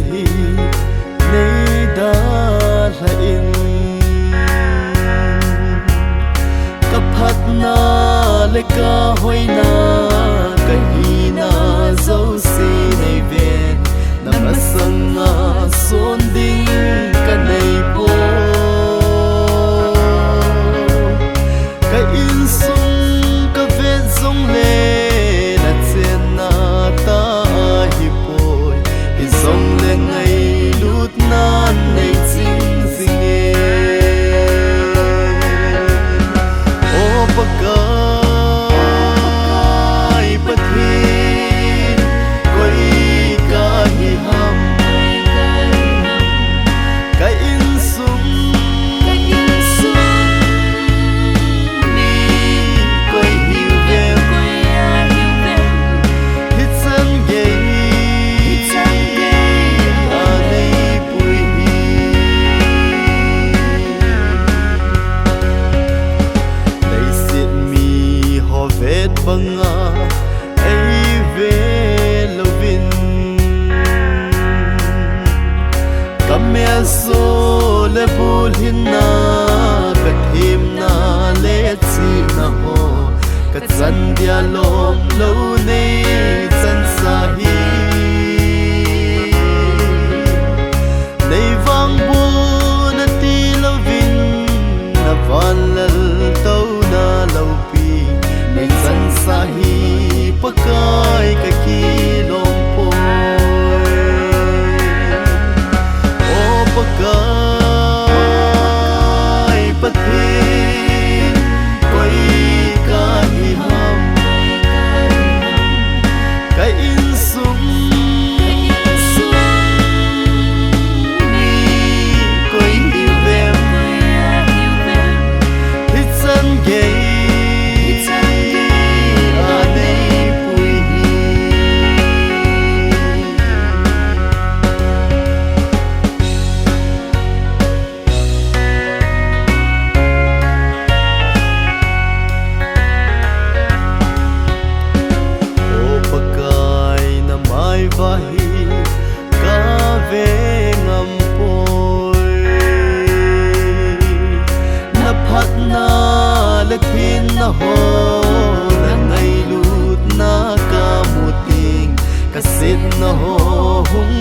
hi nei da la in ka phat na le ka hoi na ka hi na zo si nei ve na masanga son ding ka nei po ka in sung ka ve zong le na chen na ta hi poi hi zong le ngai lut na nei ching sing e o pakai pathin koi ka hi ham ka in sung ni koi hi ve hit san ge a nei pui hi nei sit mi ho vet banga ai ve lovin kamya so le bul hin na ka thim na le chi na ho ka chan dia lom lo nei chan sa hi nei wang bu na ti lovin na van lal tau na lo pi nei chan sa hi pakai ka ki lom po o pakai pathin koi ka hi ham ka in sung ni koi hi vem hit san ge a nei pui hi o pakai na mai vahi ka ve ngam poi na phat na le phin na ho na ngai lut na ka muting ka sit na ho hung